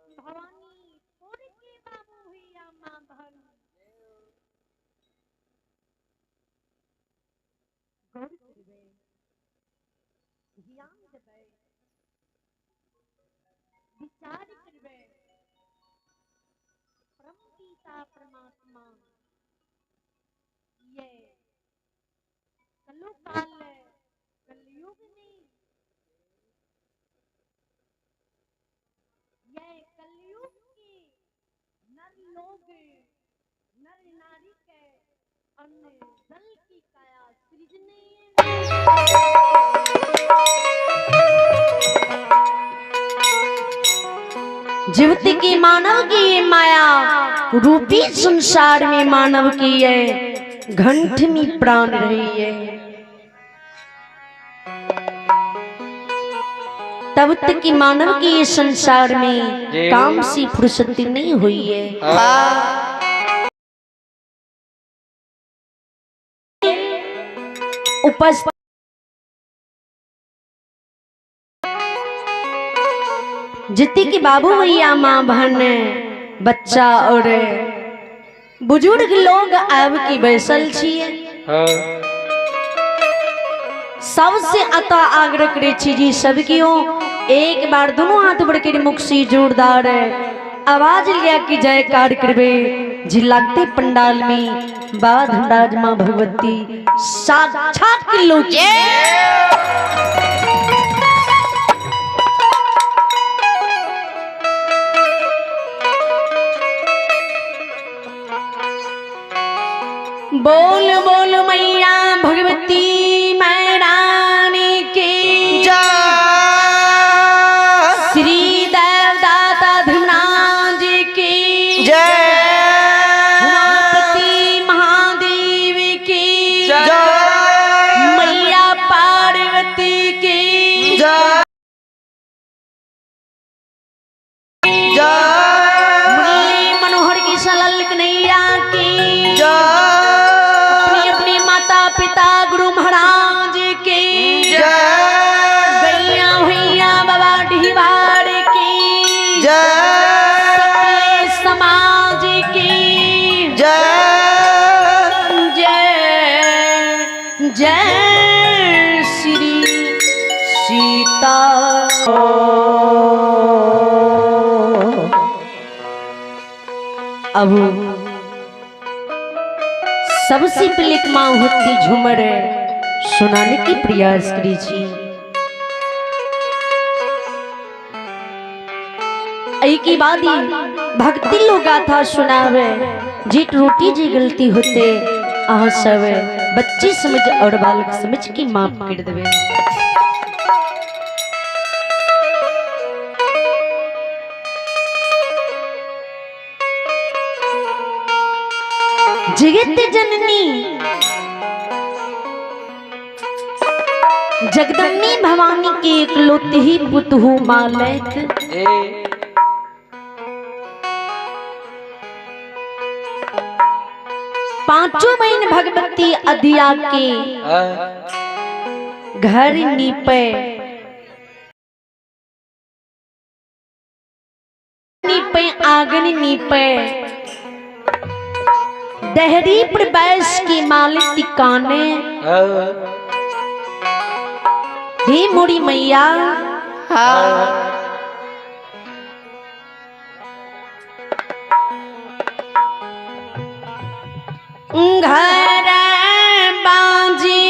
भवानी पुर के बाबू हुआ मां धन गौर करबे ध्यान देबे विचार करबे परम पिता परमात्मा ये कलुकाल कलयुग में ये कलयुग के नर लोग नर नारी के अन्य दल की काया सृजने जीवती की मानव की ये माया रूपी संसार में मानव की ये घंट में प्राण रही है। तब तक की मानव की ये संसार में काम सी फुर्सती नहीं हुई है। उपस्थित जितनी की बाबू भैया माँ बहन बच्चा और बुजुर्ग लोग आब की बैसल छिए सबसे अता आग्रह करे छी जी सब कियो एक बार दोनों हाथ बढ़ के मुख से जोरदार आवाज लिया कि जयकार करबे झिलकते पंडाल में बाबा धनराज माँ भगवती साक्षात किलो बोल बोल मैया भगवती मैरानी की जय श्री देवदाता धर्मराज की जय उमापति महादेव की जय मैया पार्वती की जय मुरली मनोहर की सलल कन्हैया की जय पिता गुरु महाराज की जय गैया भैया बाबा ढिवाड़ की जय सकले समाज की जय जय जय श्री सीता। अब सबसे पहले माँ होती झूमर सुनाने की प्रयास करी छी। की बात भक्ति लोग गाथा सुनावे जीत रोटी जी गलती होते आह सब बच्ची समझ और बालक समझ की माफ कर देवे। जगत जननी जगदम्बी भवानी के एकलौती ही पुतहु मालक पांचों बहन भगवती अधिया के घर नीपे नीपे आंगन नीपे दहरी पर बैस की मालिक टिकाने ही मुड़ी मैया घर बाजी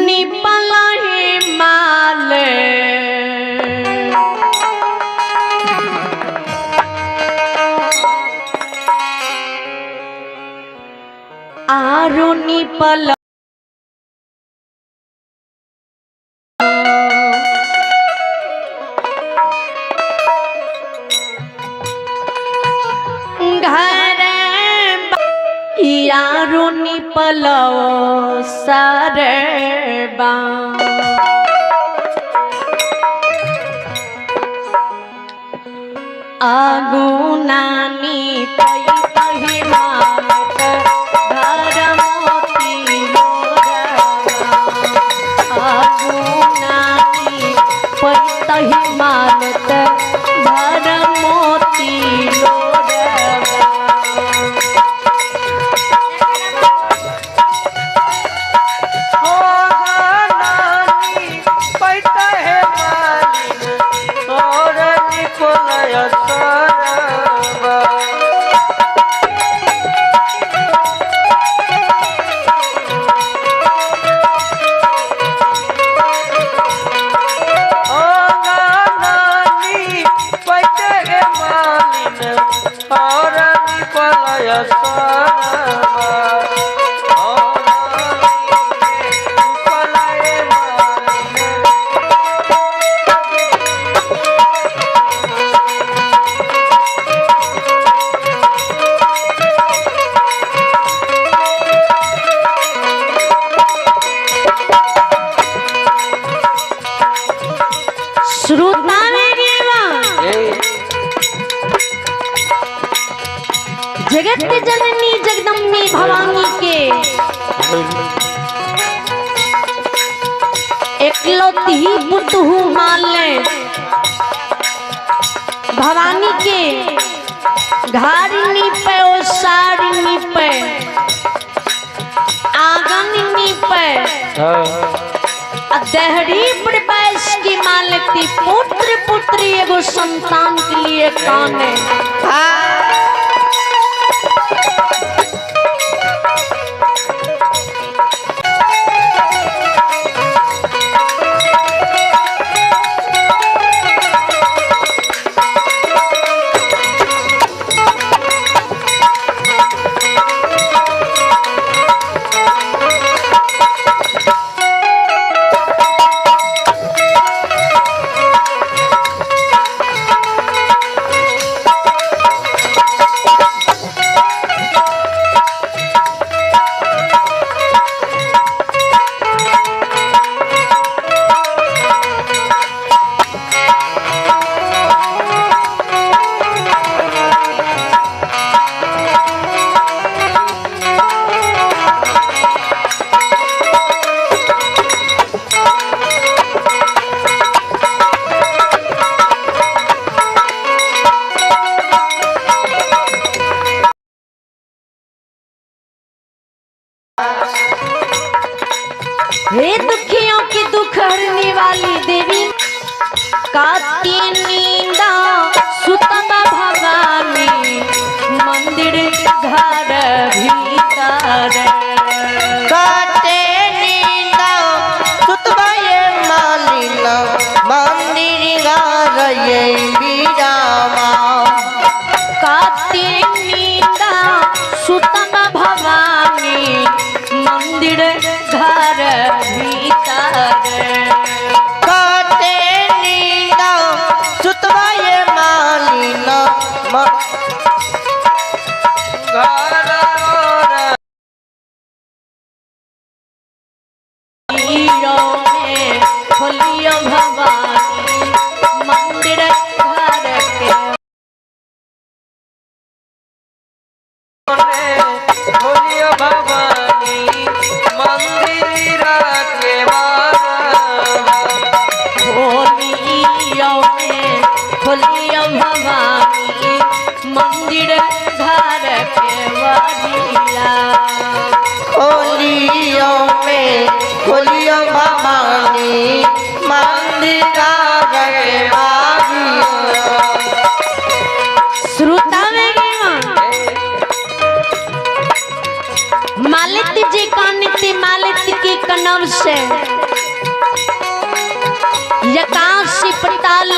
निपल है माल आरो निपल यारो निपल सरबा आगू नानी पई पही मात घर मोती मोरवा नहीं मानत धर मोती लोरवा। श्रोता जगत जननी जगदम्बे भवानी के एकलौती ही पुत्र हूँ मान ले। भवानी के घर नीपे और साड़ी नीपे आंगन नीपे देहरी पर बैस की मान लेती पुत्र पुत्री एगो संतान के लिए कान है। हे दुखियों की दुख हरने वाली देवी काती नींदा सुतम भवानी मंदिर घर भीतर काते नींदा सुतम मालिना मंदिर घर ये बीरामा काती नींदा सुतम भवानी मंदिर घर भीतर काते नींदा सुतम मालिना खोलियो भवानी मंदिर घर के खोलियो भवानी मंदिर के खोलियो भवानी मंदिर घर के वारिया खोलियो भवानी मंदिर के वारिया। श्रोता मालिक जी कानित मालिक की कनव से यकाशी पताल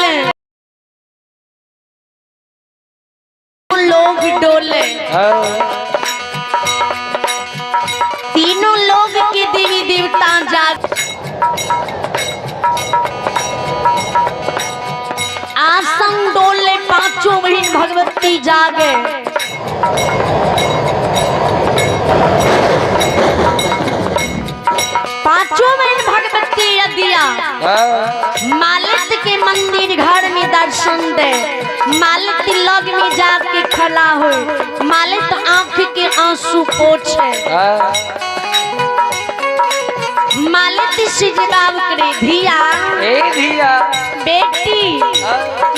लोग डोले तीनों लोग के देवी देवता जाग आसन डोले पांचों बहन भगवती जागे पांचों बहन भगवती दिया मालिक के मंदिर घर में दर्शन दे मालिक लग में जाके खड़ा हो मालिक आंख के आंसू पोछे मालिक से जवाब करे धिया ए धिया बेटी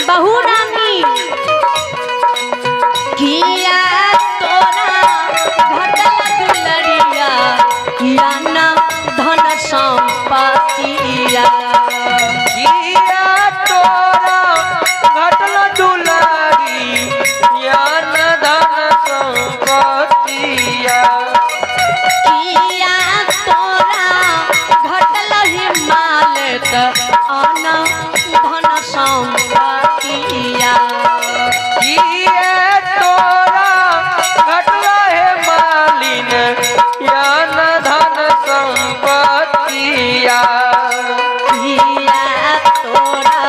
बहू रानी किया तोरा घटल दुलरिया किया ना धन संपत्तिया किया तोरा घटल दुलारी ज्ञान धन संपत्तिया किया तोरा घटल हिमालय आना धन संपत्तिया किया तोरा घटल है मालिन ज्ञान धन संपत्तिया किया तोरा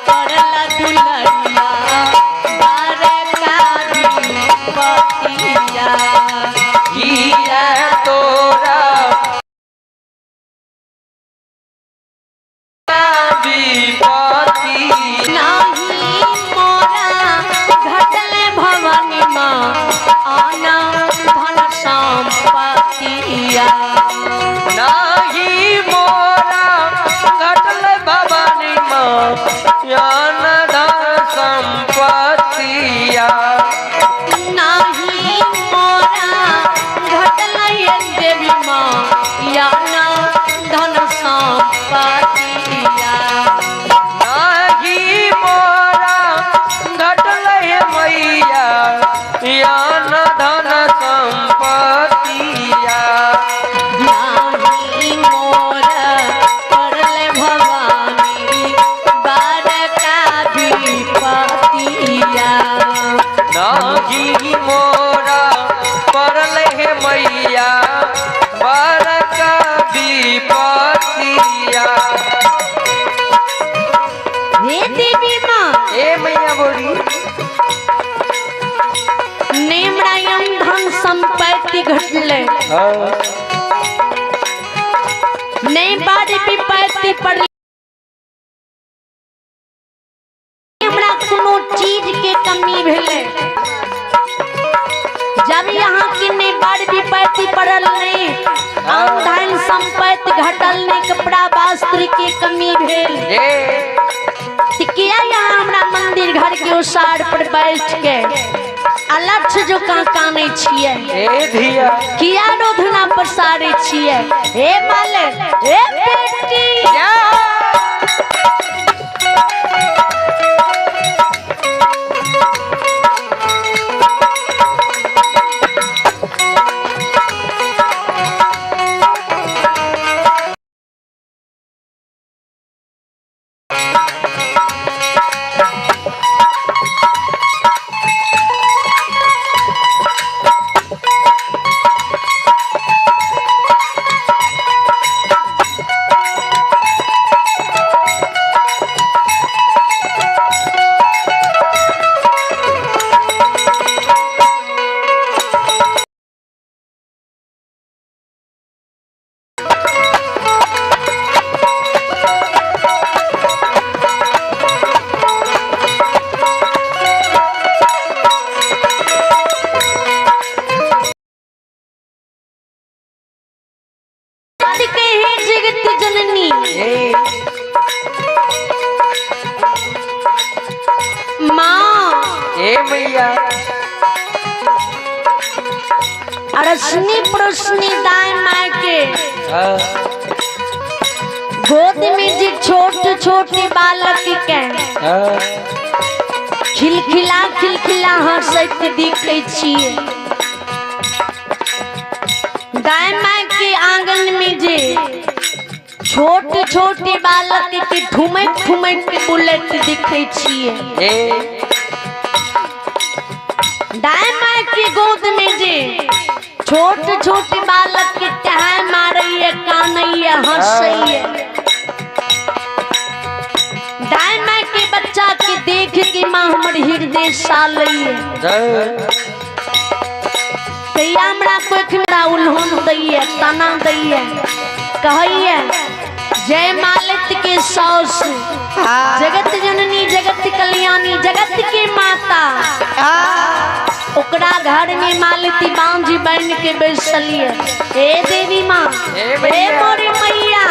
करल दुलरिया बरकारी पतिया किया तोरा विपत्ति नाही मोरा घटल भवानी माँ आना धन संपत्तिया नाही मोरा घटल भवानी माँ ज्ञान धन संपत्तिया नाही मोरा घटल ये देवी माँ आना धन संपत्तिया नाही मोरा घटल है मैया ज्ञान धन संपत्तिया नाही मोरा करल भवानी बरका विपतिया नाही मोरा परल है मैया बरका विपत्तिया हे देवी माँ ए मैया बोली नेमरायम धन संपत्ति घटले नहीं बारी विपत्ति पड़ले हमरा कोनो चीज के कमी भेले जब यहाँ की नहीं बारी विपत्ति पड़ल नहीं धन संपत्ति घटल नहीं कपड़ा वस्त्र के कमी भेल ए किया यहाँ हमरा मंदिर घर के ओसार पर बैठ के अलक्ष जो काने छिए ए धिया किया रोधना पसारे छिए हे माले हे बेटी जा मैया अरसनी पड़ोसनी दाएं माय के गोद में जी छोटे छोटे बालक के खिलखिला खिलखिला हंसत दिखे छिए। दाएं माय के आंगन में जे छोटे छोटे बालक के ठुमक ठुमक के बुलेट दिखे छिए। दाएं माय के गोद में जे छोटे छोटे बालक के टहाई मारैया कानैया हंसैया। दाएं माय के बच्चा के देख के माँ हमर हृदय सालैया। तैया हमरा कोख मेरा उल्होन दैया तना दैया कहैया जय मालित के सौस जगत जननी जगत कल्याणी जगत के माता। ओकरा घर में मालती बांझी बन के बैसलिए। हे देवी माँ हे मोरे मैया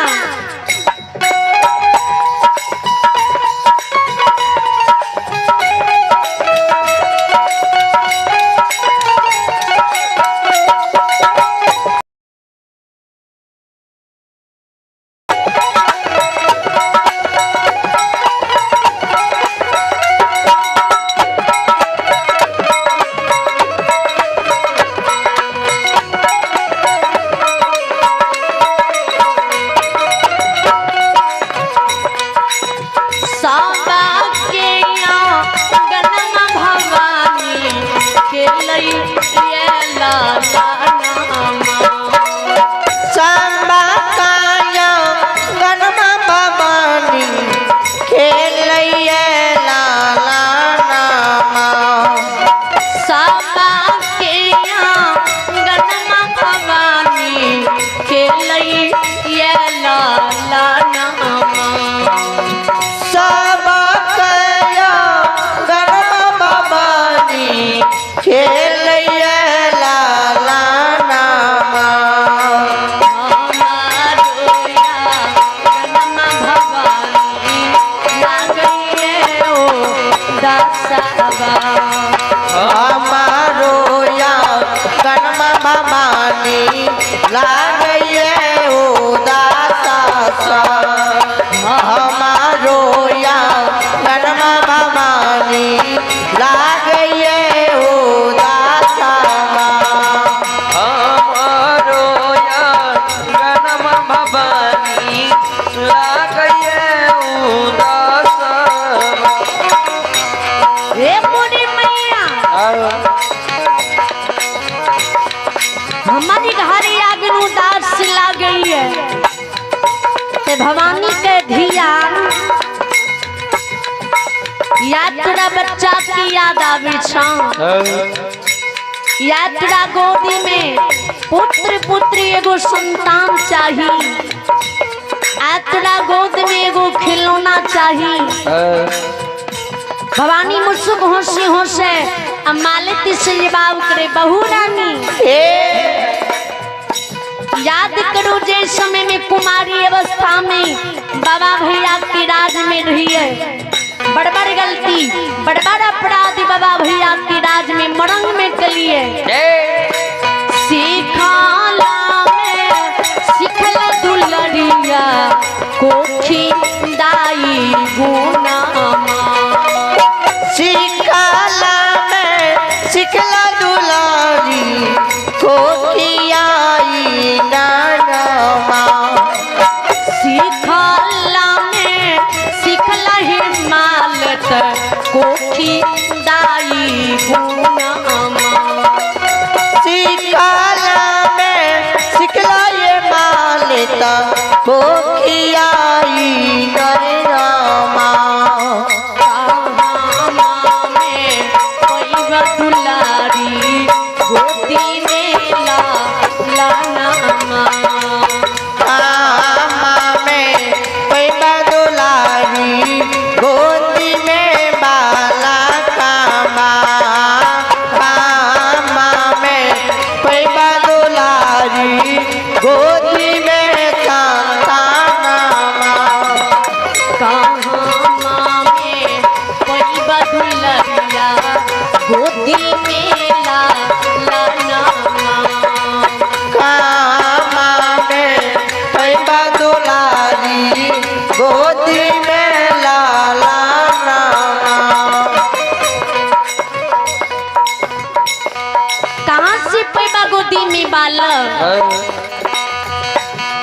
भवानी के धिया याद तोरा बच्चा की याद आवे छा याद तोरा गोदी में पुत्र पुत्री एगो संतान चाही आज तोरा गोद में एगो खिलौना चाही भवानी मुझसे होशी होशे मालिक से जवाब करे बहू रानी याद करो जिस समय में कुमारी अवस्था में बाबा भैया के राज में रही है बड़ बड़ गलती बड़ बड़ अपराध बाबा भैया के राज में मरंग में कली है सिखला दुलरिया कोठी दाई गुना सिखला दुलारी कोठियाई नानमा सिखला में सिखला हिमालत कोठी दाई गुनामा सिखला में सिखला ये मालिता कोठियाई नामा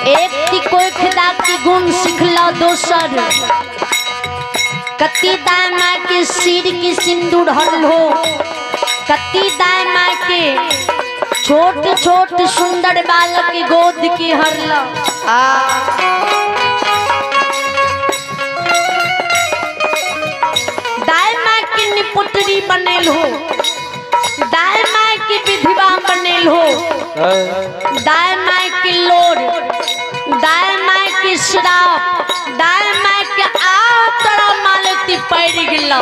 एक की कोई खुदा की गुण सिखला दोसर कति दाय माँ के सिर की सिंदूर हल हो कति दाय माँ के छोट छोट सुंदर बालक के गोद की हरला दाय माँ की निपुत्री बनेल हो दाय माँ की विधवा बनेल हो दाय माँ की लोर दाय माँ की श्राप दाय माँ के आ तड़ा मालती पड़ गिला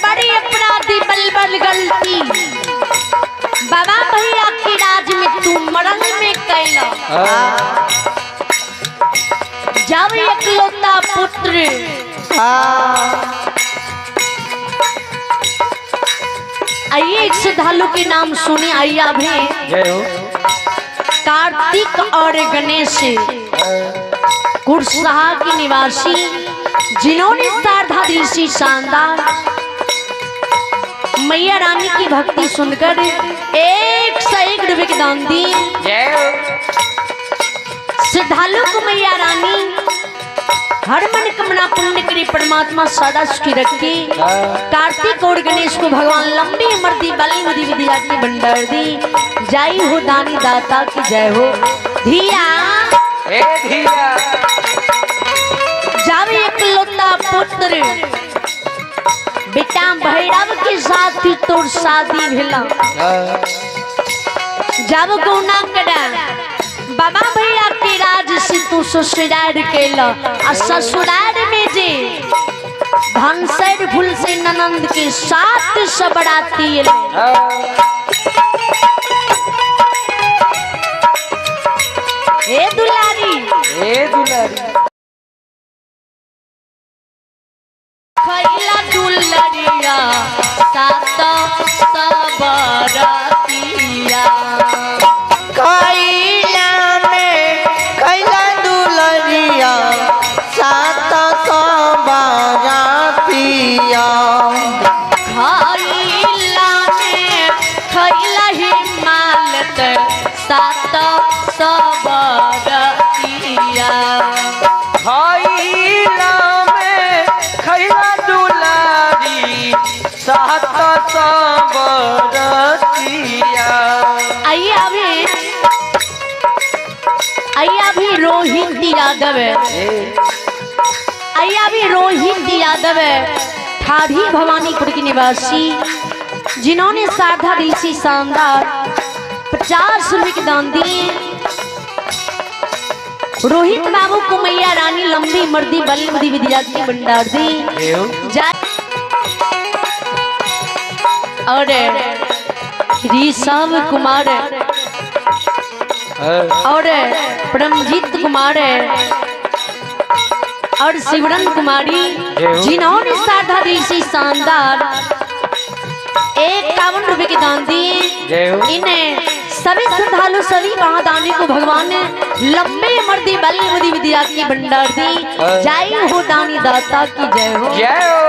बड़ी अपराधी बलबल गलती बाबा भैया की राज में तू मरंग में कैला जब एकलौता पुत्र आइए एक श्रद्धालु के नाम सुने आइया भी कार्तिक और गणेश कुरसाहा की निवासी जिन्होंने शारदा ऋषि शानदार मैया रानी की भक्ति सुनकर 101 रुपए की दान दी। श्रद्धालु को मैया रानी हर मन कामना पूर्ण करी, परमात्मा सदा सुखी रखे। कार्तिक और गणेश को भगवान लंबी उम्र दी, बली बुद्धि विद्या की भंडार दी। जय हो दानी दाता की जय हो। धिया हे धिया जब इकलौता पुत्र बेटा भैरव के साथ ही तोर शादी भेला। जब गौना करा बाबा भैया के राज से तू ससुराल केला आ ससुराल में जे धनसर फूल से ननंद के साथ सबराती ए दुलारी खैला दुलरिया सात सबरातिया कैला में कैला दुलरिया सात सौ बारातिया खैला में खैला हिमालत सात सबरातिया खैला में खैला दुलारी सात सबरतिया। आइए अभी रोहित यादव है। आइए अभी रोहित यादव है ठाढ़ी भवानीपुर के निवासी जिन्होंने साधा दिल से शानदार 50 रुपए के दान दिए। रोहित बाबू को मैया रानी लंबी मर्दी बलमदी विद्या की भंडार दी और ऋषभ कुमार और परमजीत कुमार और शिवरन कुमारी जिन्होंने साधा दिल से शानदार 51 रुपए के दान दिए। इन्हें सभी श्रद्धालु सभी महादानी को भगवान ने लंबे मर्दी बलमदी विद्या की भंडार दी। जय हो दानी दाता की जय हो। जय हो।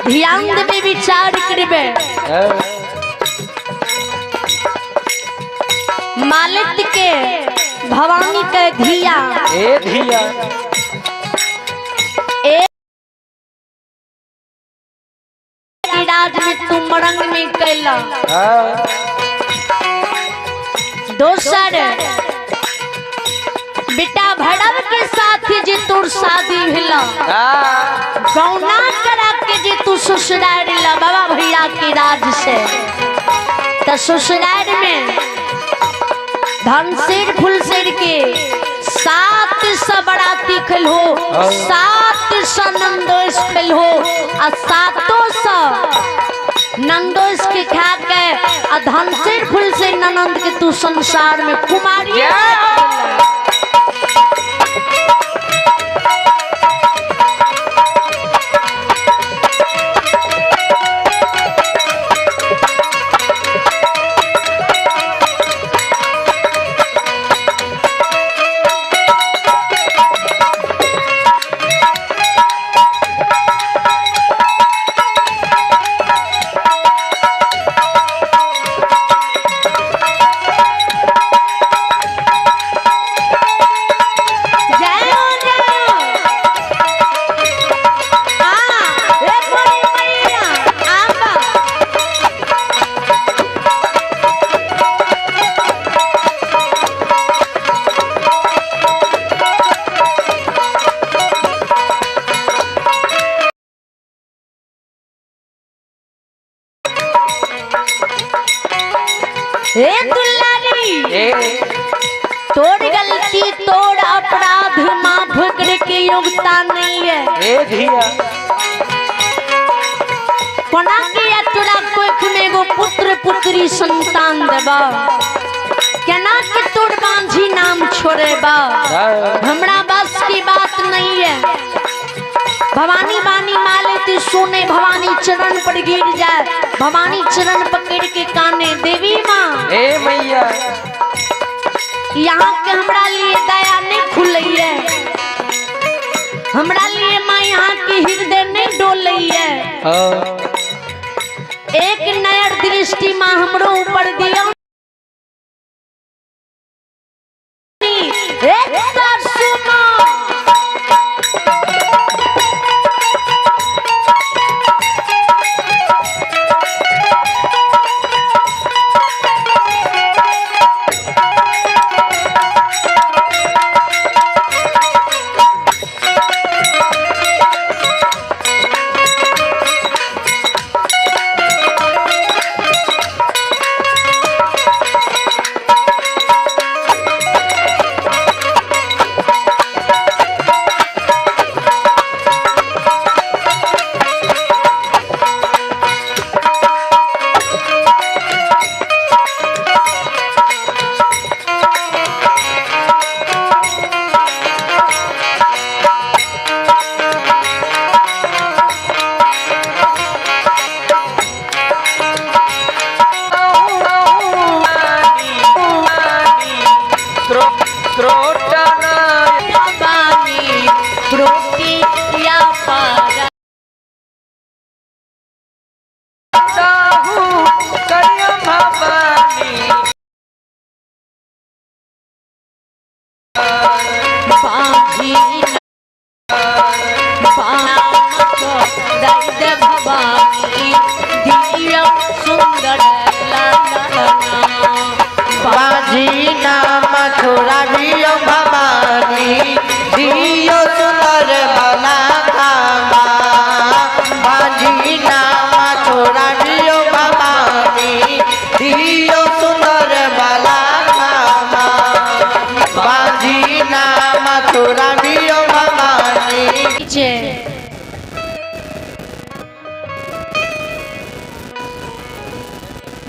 ध्यान देवे विचार करबे मालिक के भवानी के धिया ए धिया राज में तुम मरंग में कैला दोसर बेटा भड़व के साथ जे तोर शादी भेला गौना करा के जे तू ससुराल ला बाबा भैया के राज से त ससुराल में धनसेर फुलसेर के 7 सबराती खल हो 7 नंदोस खल हो आ 7 नंदोस के खा के आ धनसेर फुलसेर ननंद के तू संसार में कुमारी योग्यता नहीं है। ए धिया कोना के या तोरा कोख में गो पुत्र पुत्री संतान देबा, केना के तोड़ बांझी नाम छोड़े बा, हमरा बस की बात नहीं है। भवानी बानी मालेती सोने भवानी चरण पर गिर जाए, भवानी चरण पकड़ के काने देवी माँ ए मैया यहाँ के हमरा लिए दया नहीं खुलई है, हमरा लिए माँ यहाँ की हृदय नहीं डोलई है। एक नया दृष्टि माँ हमरो ऊपर दियो,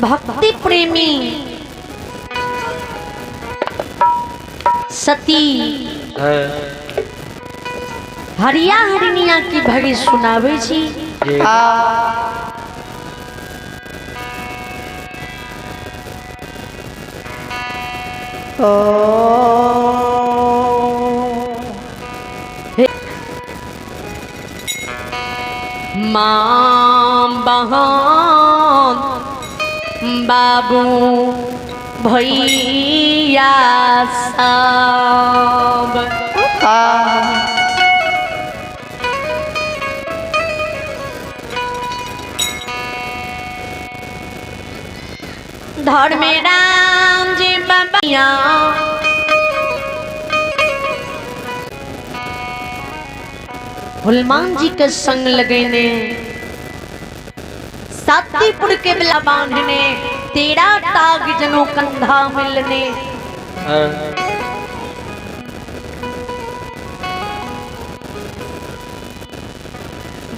भक्ति प्रेमी सती हरिया हरिनिया की भरी सुनावे छी। माँ बहन बाबू भैया सब धर्म में राम जी बबिया हनुमान जी के संग लगने सातीपुर के बिला बांधने तेरा ताग जनो कंधा मिलने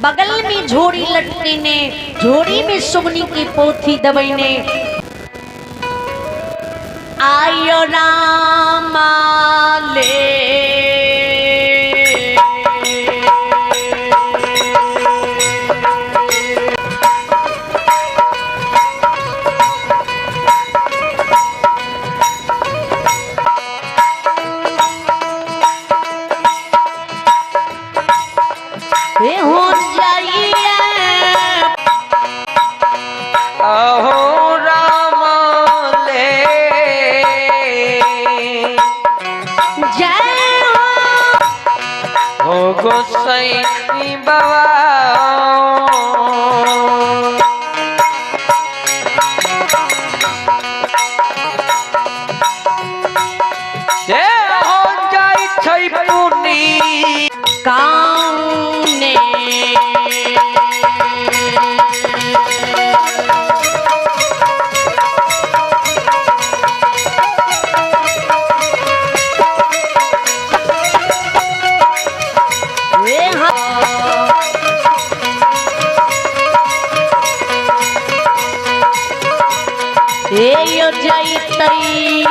बगल में झोरी लटकने झोरी में सुगनी की पोथी दबैने आयो रामा ले हो जाइए अहो राम ले जय हो गोसाई बाबा जे हो जाई छै पुनी काउने तरी